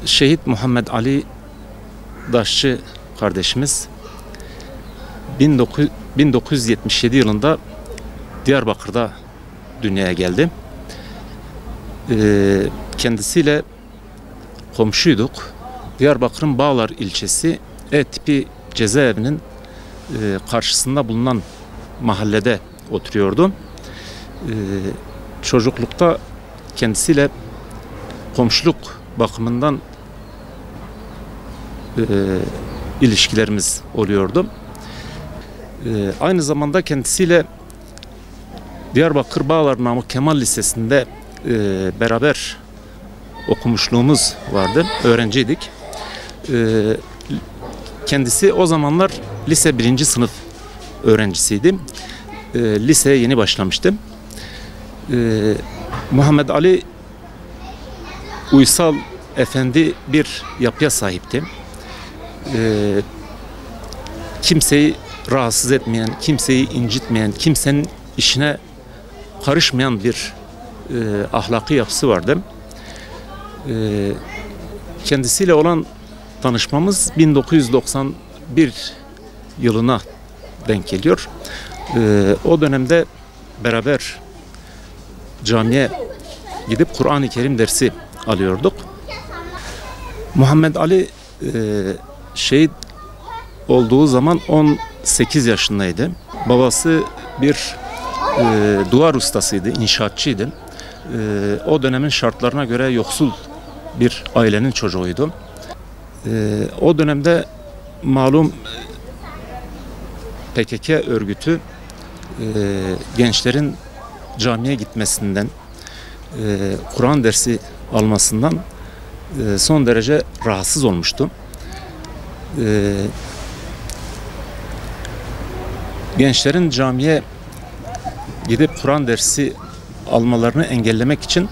Şehit Muhammed Ali Daşçı kardeşimiz 1977 yılında Diyarbakır'da dünyaya geldi. Kendisiyle komşuyduk. Diyarbakır'ın Bağlar ilçesi E tipi cezaevinin karşısında bulunan mahallede oturuyordu. Çocuklukta kendisiyle komşuluk bakımından ilişkilerimiz oluyordu. Aynı zamanda kendisiyle Diyarbakır Bağlar Namık Kemal Lisesi'nde beraber okumuşluğumuz vardı. Öğrenciydik. Kendisi o zamanlar lise 1. sınıf öğrencisiydi. Liseye yeni başlamıştım. Muhammed Ali uysal, efendi bir yapıya sahipti. Kimseyi rahatsız etmeyen, kimseyi incitmeyen, kimsenin işine karışmayan bir ahlaki yapısı vardı. Kendisiyle olan tanışmamız 1991 yılına denk geliyor. O dönemde beraber camiye gidip Kur'an-ı Kerim dersi alıyorduk. Muhammed Ali şehit olduğu zaman 18 yaşındaydı. Babası bir duvar ustasıydı, inşaatçıydı. O dönemin şartlarına göre yoksul bir ailenin çocuğuydu. O dönemde malum PKK örgütü gençlerin camiye gitmesinden, Kur'an dersi almasından son derece rahatsız olmuştu. Gençlerin camiye gidip Kur'an dersi almalarını engellemek için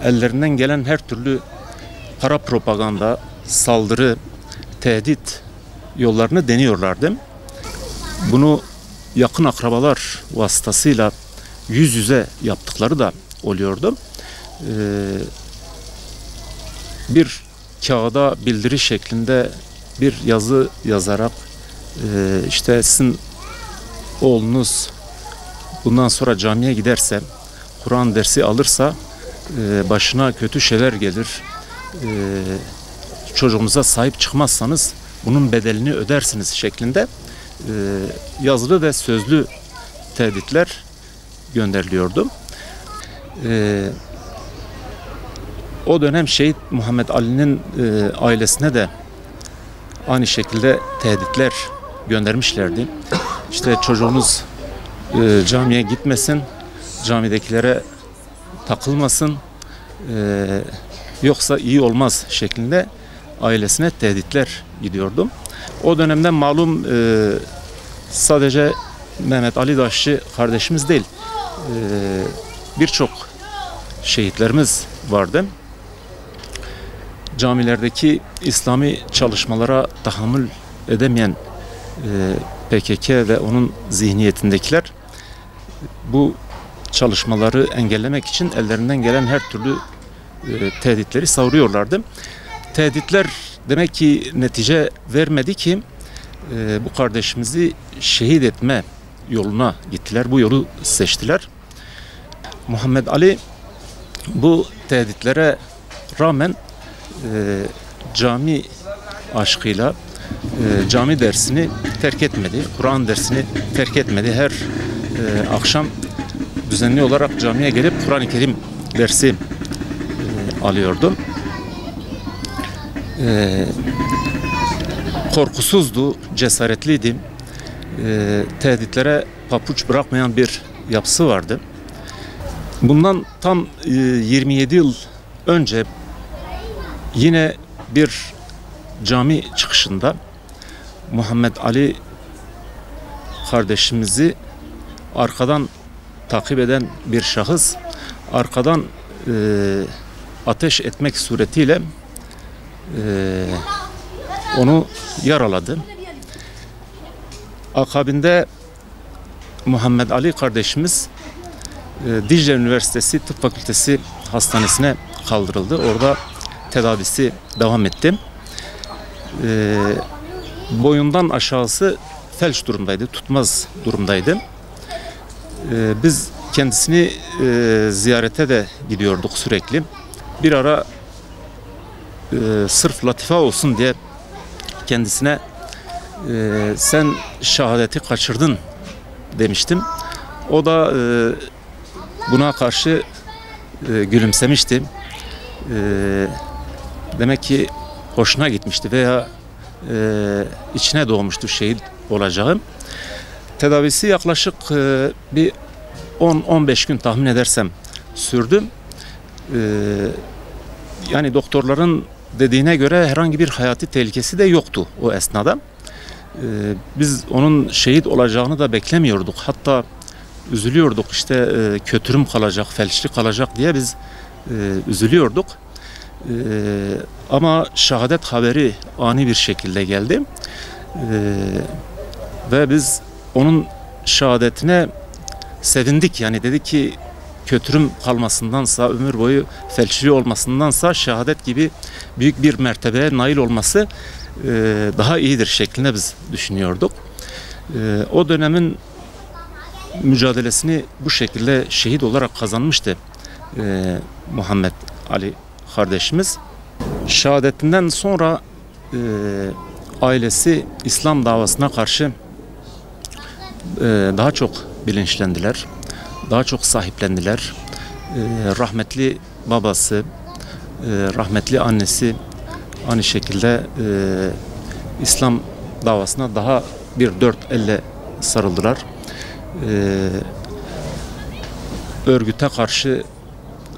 ellerinden gelen her türlü kara propaganda, saldırı, tehdit yollarını deniyorlardı. Bunu yakın akrabalar vasıtasıyla yüz yüze yaptıkları da oluyordu. Bir kağıda bildiri şeklinde bir yazı yazarak işte sizin oğlunuz bundan sonra camiye giderse, Kur'an dersi alırsa başına kötü şeyler gelir. Çocuğunuza sahip çıkmazsanız bunun bedelini ödersiniz şeklinde yazılı ve sözlü tehditler gönderiliyordu. O dönem Şehit Muhammed Ali'nin ailesine de aynı şekilde tehditler göndermişlerdi. İşte çocuğunuz camiye gitmesin, camidekilere takılmasın, yoksa iyi olmaz şeklinde ailesine tehditler gidiyordu. O dönemde malum sadece Mehmet Ali Daşçı kardeşimiz değil, birçok şehitlerimiz vardı. Camilerdeki İslami çalışmalara tahammül edemeyen PKK ve onun zihniyetindekiler bu çalışmaları engellemek için ellerinden gelen her türlü tehditleri savuruyorlardı. Tehditler demek ki netice vermedi ki bu kardeşimizi şehit etme yoluna gittiler. Bu yolu seçtiler. Muhammed Ali bu tehditlere rağmen cami aşkıyla cami dersini terk etmedi. Kur'an dersini terk etmedi. Her akşam düzenli olarak camiye gelip Kur'an-ı Kerim dersi alıyordu. Korkusuzdu, cesaretliydi. Tehditlere papuç bırakmayan bir yapısı vardı. Bundan tam 27 yıl önce yine bir cami çıkışında Muhammed Ali kardeşimizi arkadan takip eden bir şahıs ateş etmek suretiyle onu yaraladı. Akabinde Muhammed Ali kardeşimiz Dicle Üniversitesi Tıp Fakültesi Hastanesi'ne kaldırıldı. Orada tedavisi devam etti. Boyundan aşağısı felç durumdaydı, tutmaz durumdaydı. Biz kendisini ziyarete de gidiyorduk sürekli. Bir ara sırf latife olsun diye kendisine sen şehadeti kaçırdın demiştim. O da buna karşı gülümsemişti. Demek ki hoşuna gitmişti veya içine doğmuştu şehit olacağım. Tedavisi yaklaşık bir 10-15 gün tahmin edersem sürdü. Yani doktorların dediğine göre herhangi bir hayati tehlikesi de yoktu o esnada. Biz onun şehit olacağını da beklemiyorduk. Hatta üzülüyorduk, işte kötürüm kalacak, felçli kalacak diye biz üzülüyorduk. Ama şehadet haberi ani bir şekilde geldi. Ve biz onun şehadetine sevindik. Yani dedi ki kötürüm kalmasındansa, ömür boyu felçli olmasındansa şehadet gibi büyük bir mertebeye nail olması daha iyidir şeklinde biz düşünüyorduk. O dönemin mücadelesini bu şekilde şehit olarak kazanmıştı Muhammed Ali kardeşimiz. Şehadetinden sonra ailesi İslam davasına karşı daha çok bilinçlendiler, daha çok sahiplendiler. Rahmetli babası, rahmetli annesi aynı şekilde İslam davasına daha bir dört elle sarıldılar. Örgüte karşı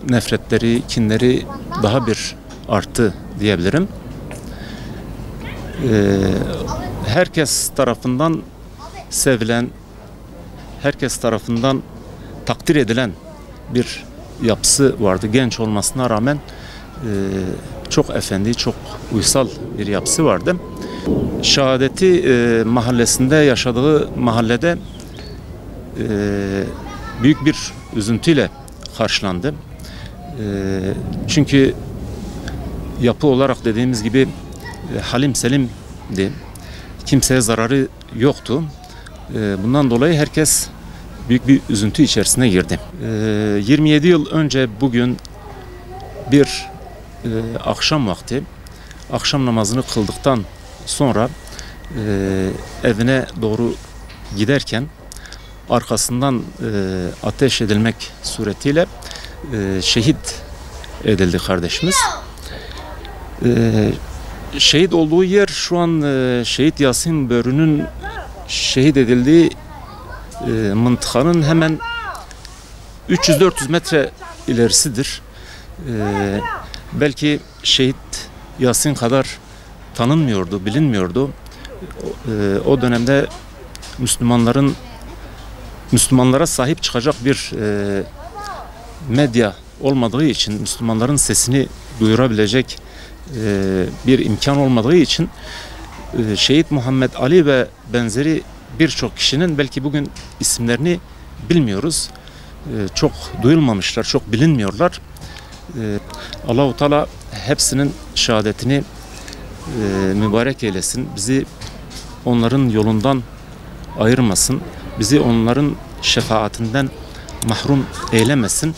nefretleri, kinleri daha bir arttı diyebilirim. Herkes tarafından sevilen, herkes tarafından takdir edilen bir yapısı vardı. Genç olmasına rağmen çok efendi, çok uysal bir yapısı vardı. Şehadeti mahallesinde yaşadığı mahallede büyük bir üzüntüyle karşılandı. Çünkü yapı olarak dediğimiz gibi halim selimdi. Kimseye zararı yoktu. Bundan dolayı herkes büyük bir üzüntü içerisine girdi. 27 yıl önce bugün bir akşam vakti, akşam namazını kıldıktan sonra evine doğru giderken arkasından ateş edilmek suretiyle şehit edildi kardeşimiz. Şehit olduğu yer şu an Şehit Yasin Börü'nün şehit edildiği mıntıkanın hemen 300-400 metre ilerisidir. Belki Şehit Yasin kadar tanınmıyordu, bilinmiyordu. O dönemde Müslümanlara sahip çıkacak bir medya olmadığı için, Müslümanların sesini duyurabilecek bir imkan olmadığı için Şehit Muhammed Ali ve benzeri birçok kişinin belki bugün isimlerini bilmiyoruz. Çok duyulmamışlar, çok bilinmiyorlar. Allah-u Teala hepsinin şehadetini mübarek eylesin. Bizi onların yolundan ayırmasın. Bizi onların şefaatinden mahrum eylemesin.